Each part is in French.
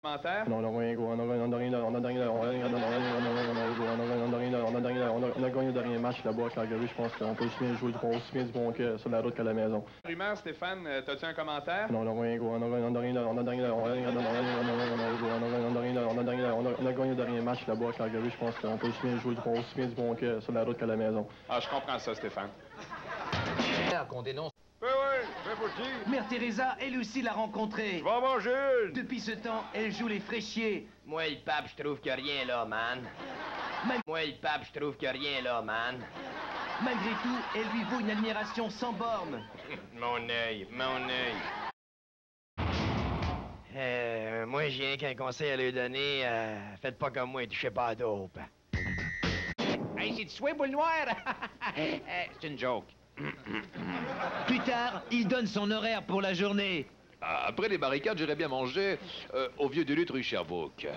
Commentaire? Non, on a rien gagné le dernier match là-bas à Calgary. Je pense qu'on peut aussi bien jouer aussi bien du bon que sur la route qu'à la maison. Rumeur, Stéphane, t'as-tu un commentaire? Non, on a gagné le dernier match là-bas à Calgary. Je pense qu'on peut aussi bien jouer aussi bien du bon que sur la route qu'à la maison. Ah, je comprends ça, Stéphane. Qu'on dénonce. Oui, c'est possible. Mère Teresa, elle aussi l'a rencontrée. Je vais en manger une. Depuis ce temps, elle joue les fraîchiers. Moi, le pape, je trouve qu'il n'y a rien là, man. Moi, le pape, je trouve qu'il n'y a rien là, man. Malgré tout, elle lui vaut une admiration sans borne. Mon œil. Moi, j'ai rien qu'un conseil à lui donner. Faites pas comme moi, touchez pas à dope. Hey, c'est du souhait, boule noire? C'est une joke. Plus tard, il donne son horaire pour la journée. Après les barricades, j'irais bien manger au vieux de lutte rue Sherbrooke.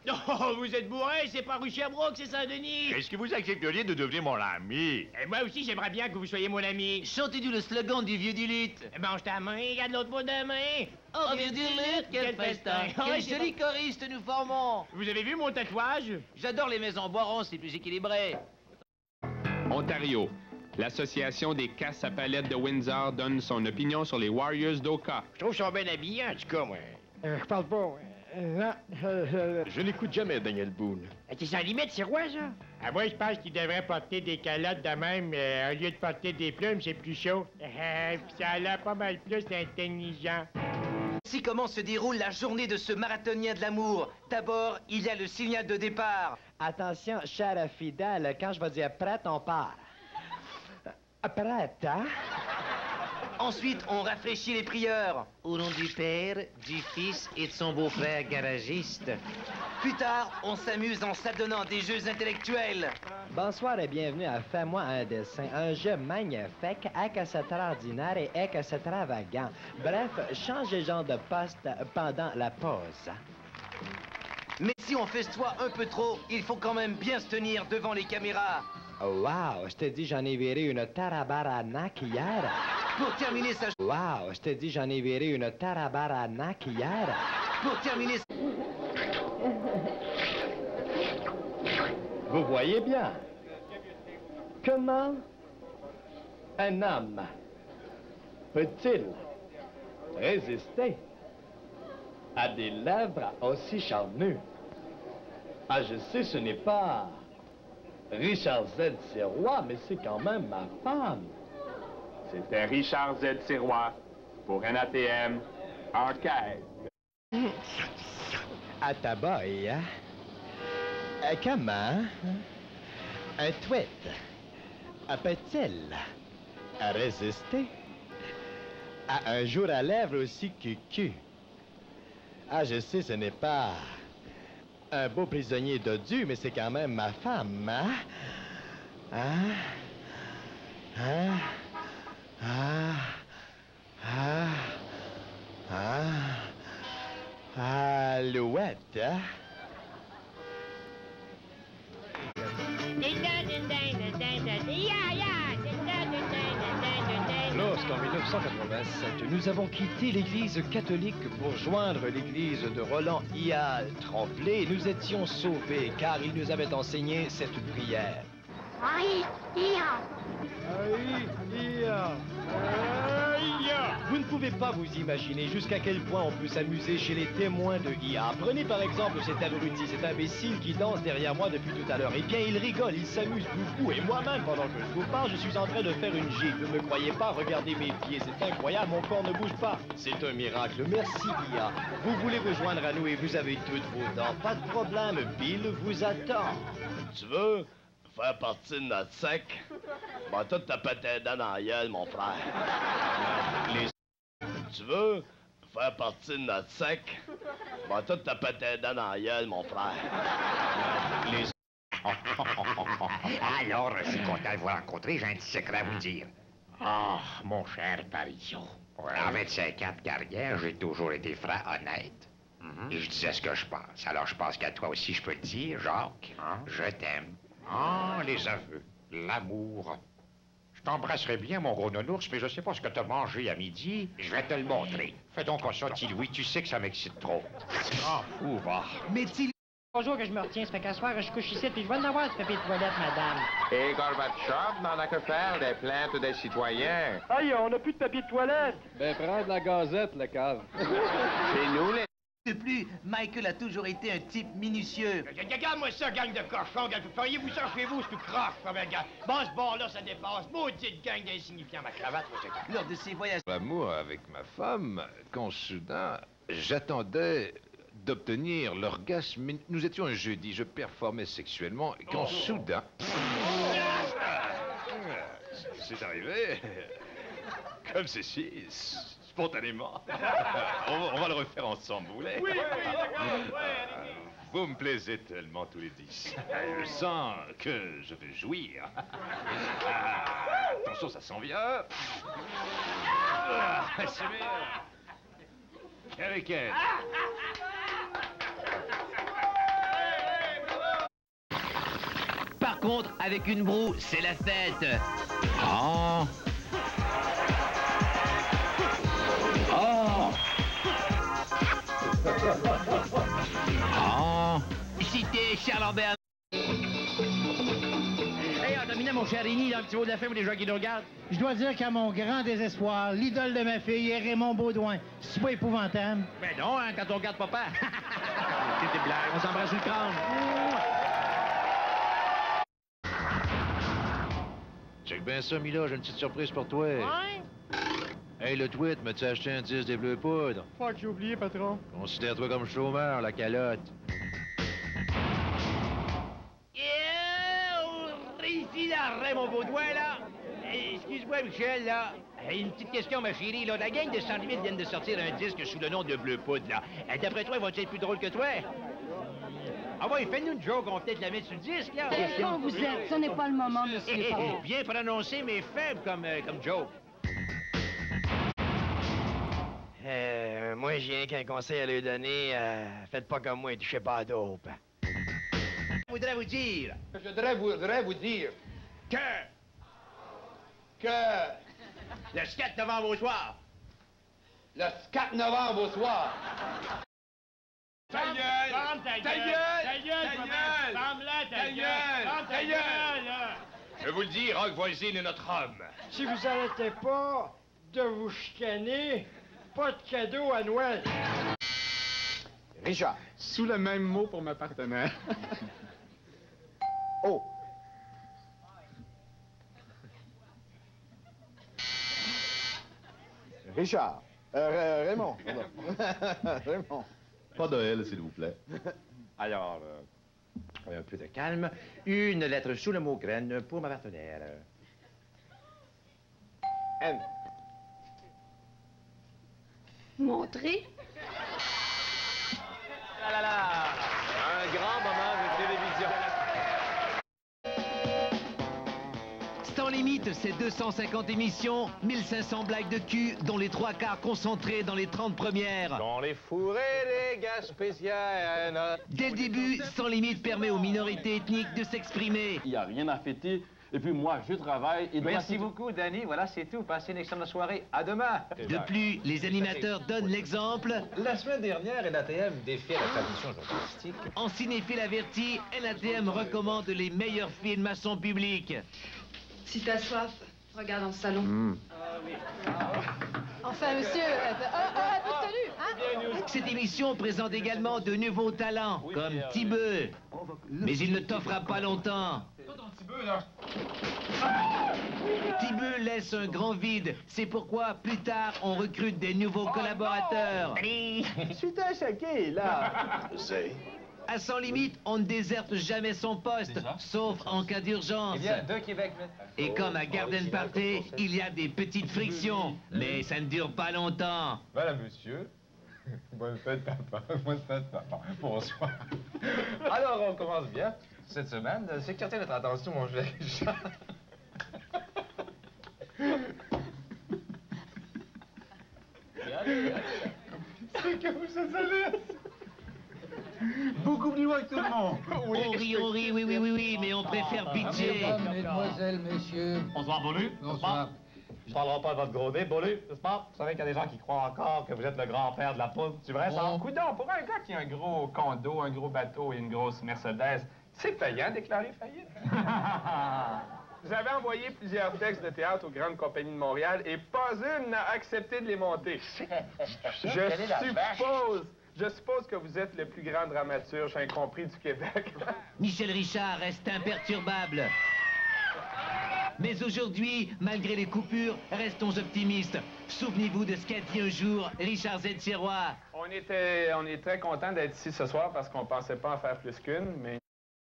Oh, vous êtes bourré, c'est pas rue Sherbrooke, c'est Saint-Denis. Est-ce que vous accepteriez de devenir mon ami? Et moi aussi, j'aimerais bien que vous soyez mon ami. Chantez-nous le slogan du vieux du lutte. Mange ta main, regarde l'autre bout de main. Oh, vieux du lutte, quel festin. Quel joli choriste nous formons. Vous avez vu mon tatouage? J'adore les maisons boiron, c'est plus équilibré. Ontario. L'Association des casses à palettes de Windsor donne son opinion sur les Warriors d'Oka. Je trouve qu'ils sont bien habillés, en tout cas, moi. Je parle pas. Non, je n'écoute jamais Daniel Boone. C'est sans limite, c'est quoi, ça? Moi, je pense qu'il devrait porter des calottes de même. Au lieu de porter des plumes, c'est plus chaud. Ça a l'air pas mal plus intelligent. Voici comment se déroule la journée de ce marathonien de l'amour. D'abord, il y a le signal de départ. Attention, chère fidèle, quand je vais dire prête, on part. Prête, hein? Ensuite, on rafraîchit les prieurs. Au nom du Père, du Fils et de son beau-frère garagiste. Plus tard, on s'amuse en s'adonnant des jeux intellectuels. Bonsoir et bienvenue à Fais-moi un dessin. Un jeu magnifique, extraordinaire et extravagant. Bref, changez de genre de poste pendant la pause. Mais si on festoie un peu trop, il faut quand même bien se tenir devant les caméras. Wow, je te dis, j'en ai viré une tarabaranaque hier. Pour terminer sa... Wow, je te dis, j'en ai viré une tarabaranaque hier. Pour terminer... Vous voyez bien. Comment un homme peut-il résister à des lèvres aussi charnues? Ah, je sais, ce n'est pas Richard Z. Sirois, mais c'est quand même ma femme. C'était Richard Z. Sirois pour un ATM Arcade. À ta boy, hein? Comment un tweet peut-il résister à un jour à lèvres aussi cucu? Ah, je sais, ce n'est pas un beau prisonnier dodu, mais c'est quand même ma femme, hein? Hein? Hein? Ah! Ah! Ah! Alouette, hein? Lorsqu'en 1987, nous avons quitté l'Église catholique pour joindre l'Église de Roland Hial Tremblay, nous étions sauvés car il nous avait enseigné cette prière. Vous ne pouvez pas vous imaginer jusqu'à quel point on peut s'amuser chez les témoins de IA. Prenez par exemple cet abruti, cet imbécile qui danse derrière moi depuis tout à l'heure. Eh bien, il rigole, il s'amuse beaucoup. Et moi-même, pendant que je vous parle, je suis en train de faire une gifle. Ne me croyez pas, regardez mes pieds, c'est incroyable, mon corps ne bouge pas. C'est un miracle. Merci, IA. Vous voulez vous joindre à nous et vous avez toutes vos dents. Pas de problème, Bill vous attend. Tu veux faire partie de notre sec? Bah, toi, t'as pété les dents dans la gueule, mon frère. Tu veux faire partie de notre sec? Bah, toi, t'as pété les dents dans la gueule, mon frère. Alors, je suis content de vous rencontrer. J'ai un petit secret à vous dire. Ah, mon cher Parizeau. En 25 ans de carrière, j'ai toujours été franc, honnête. Et je disais ce que je pense. Alors, je pense qu'à toi aussi, je peux te dire, Jacques, je t'aime. Ah, les aveux, l'amour. Je t'embrasserai bien, mon gros nounours, mais je sais pas ce que t'as mangé à midi. Je vais te le montrer. Fais donc pas ça, petit Louis, tu sais que ça m'excite trop. Ah, fou, va. Mais Tilly... Bonjour que je me retiens, ça fait qu'à soir, je couche ici, puis je vais en avoir du papier de toilette, madame. Et Gorbatchev n'en a que faire des plaintes des citoyens. Aïe, on n'a plus de papier de toilette. Ben, prends de la gazette, le cave. Chez nous, les... De plus, Michael a toujours été un type minutieux. Regarde-moi ça, gang de cochons. Feriez-vous ça chez vous, c'est tout croche. Bon, ce bord-là, ça dépasse. Maudite gang d'insignifiants, ma cravate. Lors de ses voyages... L'amour avec ma femme, quand soudain, j'attendais d'obtenir l'orgasme. Nous étions un jeudi, je performais sexuellement, et quand soudain... C'est arrivé, comme ceci, spontanément. On va le refaire ensemble, vous voulez? Oui, d'accord, vous me plaisez tellement tous les 10. Je sens que je vais jouir. Attention, ça s'en vient. C'est meilleur. Avec elle. Par contre, avec une broue, c'est la fête. Oh. Oh. Oh. Cité Charles-Lambert. Hey, on dominait mon cher Rémi dans le petit mot de la fin pour les gens qui nous regardent. Je dois dire qu'à mon grand désespoir, l'idole de ma fille est Raymond Baudouin. C'est pas épouvantable. Ben non, hein, quand on regarde papa. C'est des blagues, on s'embrasse sur le crâne. Check bien ça, Mila, j'ai une petite surprise pour toi. Ouais? Hey, le tweet, m'as-tu acheté un 10 des bleus poudres? Fuck, j'ai oublié, patron. Considère-toi comme chômeur, la calotte. Ici, là, Raymond Baudouin, là. Excuse-moi, Michel, là. Une petite question, ma chérie, là. La gang de 100 000 viennent de sortir un disque sous le nom de Bleu Poudre, là. D'après toi, ils vont être plus drôles que toi? Ah ouais, fais-nous une joke, on va peut-être la mettre sur le disque, là. Quand vous êtes, ce n'est pas le moment, monsieur. Bien prononcé, mais faible comme joke. Moi, j'ai rien qu'un conseil à lui donner. Faites pas comme moi, touchez pas à dope. Je voudrais vous dire que le 4 novembre au soir. Le 4 novembre au soir. Ta gueule! Ta gueule! Ta gueule! Ta gueule! Ta gueule! Je vous le dis, Rock Voisine est notre homme. Si vous arrêtez pas de vous chicaner, pas de cadeau à Noël. Richard. Sous le même mot pour ma partenaire. Oh. Richard. Raymond. Raymond. Pas de L, s'il vous plaît. Alors, un peu de calme. Une lettre sous le mot graine pour ma partenaire. N. Montrez. Là, là. Un grand moment de télévision. Sans limite, c'est 250 émissions, 1500 blagues de cul, dont les 3/4 concentrés dans les 30 premières. Dans les fourrés des Gaspésiennes. Dès le début, Sans limite permet aux minorités ethniques de s'exprimer. Il n'y a rien à fêter. Et puis moi, je travaille. Et Merci beaucoup, Danny. Voilà, c'est tout. Passez une excellente soirée. À demain. De plus, les animateurs donnent l'exemple. La semaine dernière, NATM défiait la tradition journalistique. En cinéphile averti, NATM recommande les meilleurs films à son public. Si t'as soif, regarde dans le salon. Enfin, monsieur, toute tenue, hein? Cette émission présente également de nouveaux talents, comme Tibeux. Mais il ne t'offra pas longtemps. Tibeux laisse un grand vide. C'est pourquoi, plus tard, on recrute des nouveaux collaborateurs. Je suis choqué, là. À Sans limite, on ne déserte jamais son poste, sauf en cas d'urgence. De Québec. Et comme à Garden Party, il y a des petites frictions, mais ça ne dure pas longtemps. Voilà, monsieur. Bonne fête, papa. Bonne fête, papa. Bonsoir. Alors, on commence bien. Cette semaine, c'est capter notre attention, mon cher Richard. C'est que vous allez. Beaucoup plus loin que tout le monde. On rit, oui, mais on préfère pitié. Mesdames, mesdemoiselles, messieurs. Bonsoir, Bolu. Bonsoir. Je parlerai pas de votre gros nez, Bolé, n'est-ce pas? Vous savez qu'il y a des gens qui croient encore que vous êtes le grand-père de la poudre. C'est vrai, ça? Coudon, pour un gars qui a un gros condo, un gros bateau et une grosse Mercedes, c'est payant de déclarer faillite. J'avais envoyé plusieurs textes de théâtre aux grandes compagnies de Montréal et pas une n'a accepté de les monter. Je suppose que vous êtes le plus grand dramaturge incompris du Québec. Michel Richard reste imperturbable. Mais aujourd'hui, malgré les coupures, restons optimistes. Souvenez-vous de ce qu'a dit un jour Richard Z. Sirois. On est très content d'être ici ce soir parce qu'on pensait pas en faire plus qu'une, mais